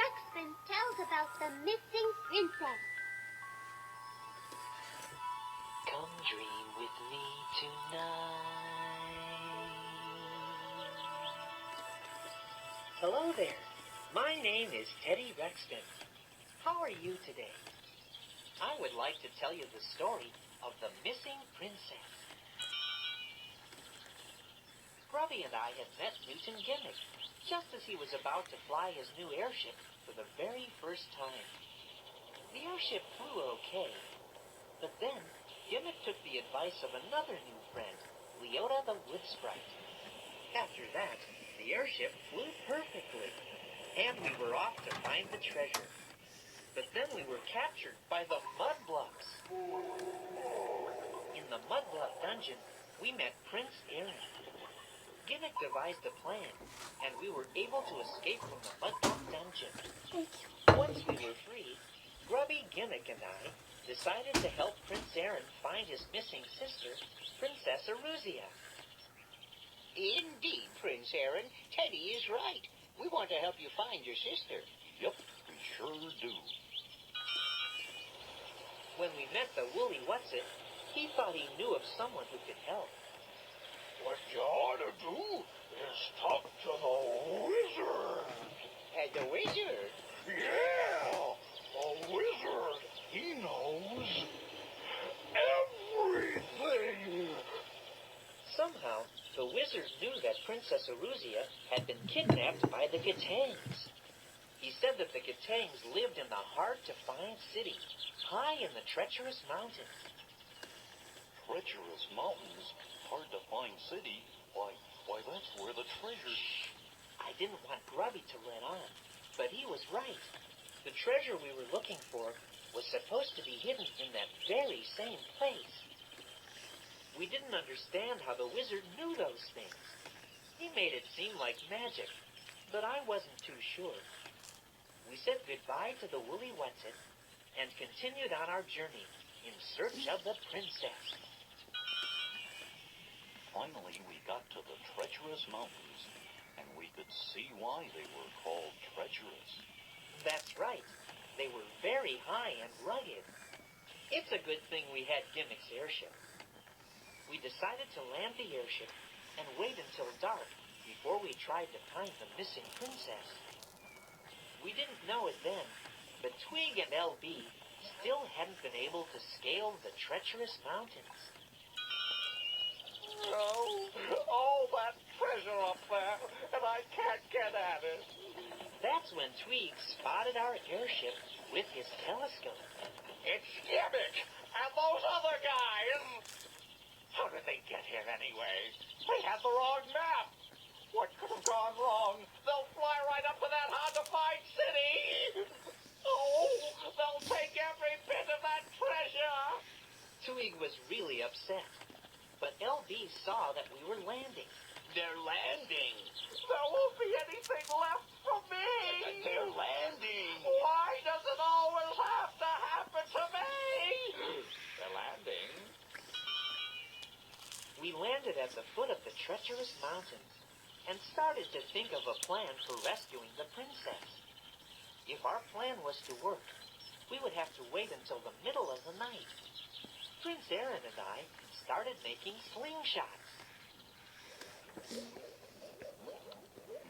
Ruxpin tells about the missing princess. Come dream with me tonight. Hello there. My name is Teddy Ruxpin. How are you today? I would like to tell you the story of the missing princess. Grubby and I had met Newton Gimmick just as he was about to fly his new airship for the very first time. The airship flew okay, but then Gimmick took the advice of another new friend, Leota the Wood Sprite. After that, the airship flew perfectly, and we were off to find the treasure. But then we were captured by the Mudbluffs. In the Mudbluff dungeon, we met Prince Aaron. Gimmick devised a plan, and we were able to escape from the Mudbluff dungeon. Once we were free, Grubby, Gimmick, and I decided to help Prince Aaron find his missing sister, Princess Eruzia. Indeed, Prince Aaron. Teddy is right. We want to help you find your sister. Yep, we sure do. When we met the Woolly Whatsit, he thought he knew of someone who could help. What you ought to do is talk to the wizard. The wizard? Yeah, the wizard. He knows everything. Somehow, the wizard knew that Princess Eruzia had been kidnapped by the Gitangs. He said that the Gitangs lived in the hard-to-find city, high in the treacherous mountains. Treacherous mountains, hard-to-find city. Why, that's where the treasure... I didn't want Grubby to let on, but he was right. The treasure we were looking for was supposed to be hidden in that very same place. We didn't understand how the wizard knew those things. He made it seem like magic, but I wasn't too sure. We said goodbye to the Woolly Whatsit and continued on our journey in search of the princess. Finally, we got to the treacherous mountains, and we could see why they were called treacherous. That's right. They were very high and rugged. It's a good thing we had Gimmick's airship. We decided to land the airship and wait until dark before we tried to find the missing princess. We didn't know it then, but Twig and LB still hadn't been able to scale the treacherous mountains. Oh, that treasure up there, and I can't get at it. That's when Twig spotted our airship with his telescope. It's Gimmick and those other guys. How did they get here anyway? They had the wrong map. What could have gone wrong? They'll fly right up to that hard-to-find city. Oh, they'll take every bit of that treasure. Twig was really upset, but LB saw that we were landing. They're landing. There won't be anything left for me. They're landing. Why does it always have to happen to me? They're landing. We landed at the foot of the treacherous mountains and started to think of a plan for rescuing the princess. If our plan was to work, we would have to wait until the middle of the night. Prince Aaron and I started making slingshots.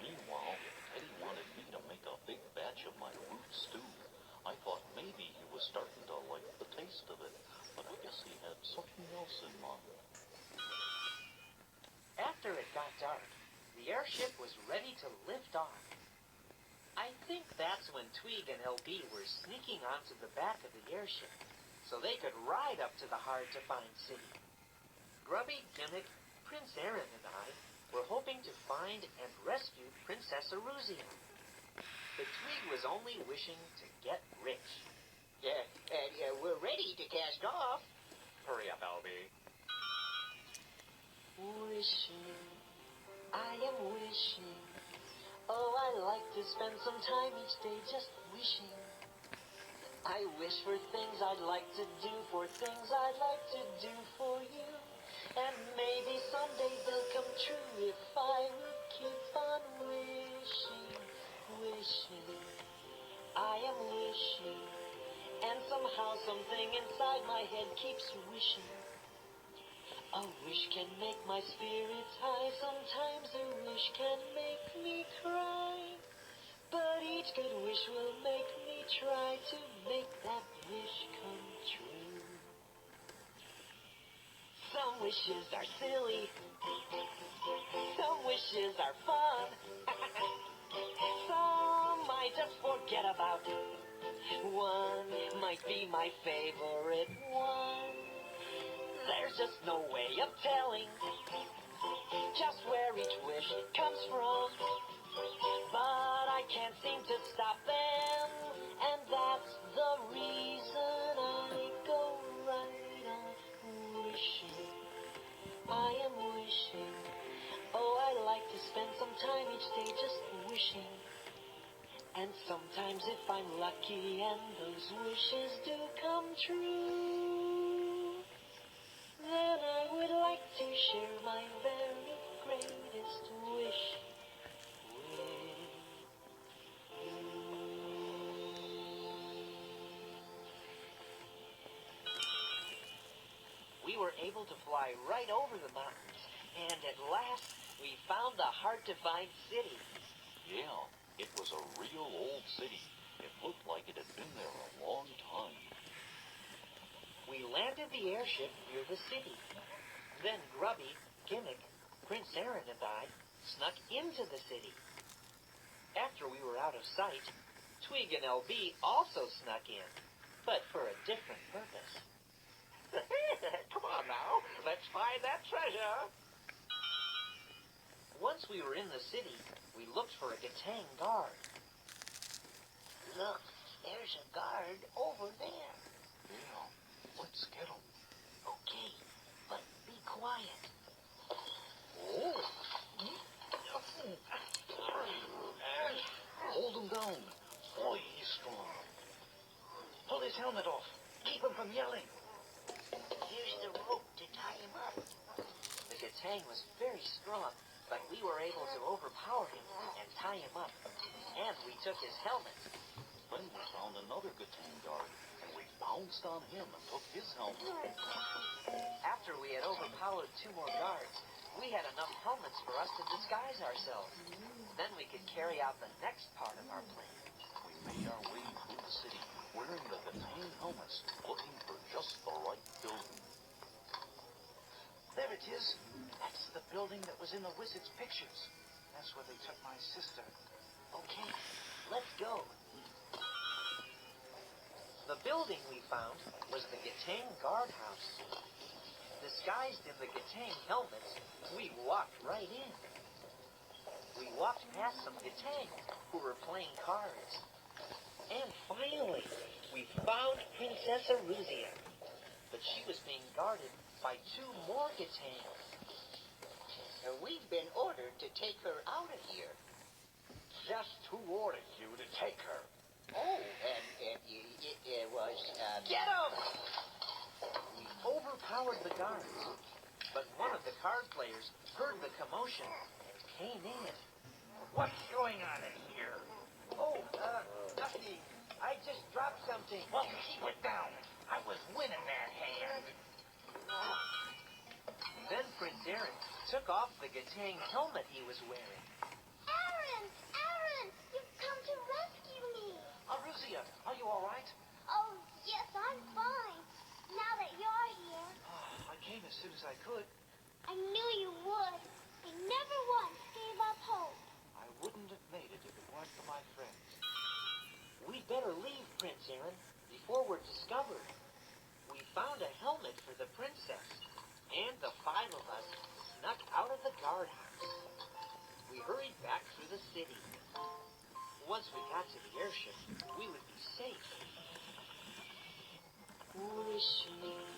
Meanwhile, Eddie wanted me to make a big batch of my root stew. I thought maybe he was starting to like the taste of it, but I guess he had something else in mind. After it got dark, the airship was ready to lift off. I think that's when Twig and LB were sneaking onto the back of the airship so they could ride up to the hard-to-find city. Grubby, Gimmick, Prince Aaron, and I were hoping to find and rescue Princess Eruzia. But Twig was only wishing to get rich. We're ready to cast off. Hurry up, LB. Wishing, I am wishing. Oh, I like to spend some time each day just wishing. I wish for things I'd like to do, for things I'd like to do for you. And maybe someday they'll come true if I would keep on wishing, wishing. I am wishing, and somehow something inside my head keeps wishing. A wish can make my spirits high, sometimes a wish can make me cry. But each good wish will make me try to make that wish come true. Some wishes are silly, some wishes are fun. Some I just forget about. One might be my favorite one. There's just no way of telling just where each wish comes from. But I can't seem to stop them, and that's the reason I go right on wishing. I am wishing. Oh, I like to spend some time each day just wishing. And sometimes if I'm lucky and those wishes do come true, then I would like to share my very greatest wish with you. We were able to fly right over the mountains, and at last we found the hard-to-find city. Yeah, it was a real old city. It looked like it had been there a long time. We landed the airship near the city. Then Grubby, Gimmick, Prince Aaron, and I snuck into the city. After we were out of sight, Twig and LB also snuck in, but for a different purpose. Come on now, let's find that treasure. Once we were in the city, we looked for a Gatang guard. Look, there's a guard over there. Yeah, let's get him. Okay, but be quiet. Oh! Hold him down. Boy, he's strong. Pull his helmet off. Keep him from yelling. Here's the rope to tie him up. The Gatang was very strong, but we were able to overpower him and tie him up. And we took his helmet. Then we found another Gatang guard, and we bounced on him and took his helmet. After we had overpowered 2 more guards, we had enough helmets for us to disguise ourselves. Then we could carry out the next part of our plan. We made our way through the city, wearing the Gatang helmets, looking for just the right building. There it is. That's the building that was in the wizard's pictures. That's where they took my sister. Okay, let's go. The building we found was the Gatang guardhouse. Disguised in the Gatang helmets, we walked right in. We walked past some Gatang who were playing cards. And finally, we found Princess Aruzia. But she was being guarded by 2 more Gatang. We've been ordered to take her out of here. Just who ordered you to take her? Oh, and it was, Get him! We overpowered the guards. But one of the card players heard the commotion and came in. What's going on in here? Oh, nothing. I just dropped something. Well, keep it down. I was winning that hand. Then Prince Aaron took off the Gatang helmet he was wearing. Aaron! Aaron! You've come to rescue me! Aruzia, are you all right? Oh, yes, I'm fine. Now that you're here, I came as soon as I could. I knew you would. I never once gave up hope. I wouldn't have made it if it weren't for my friends. We'd better leave, Prince Aaron, before we're discovered. We found a helmet for the princess, and the 5 of us snuck out of the guardhouse. We hurried back through the city. Once we got to the airship, we would be safe. Wishing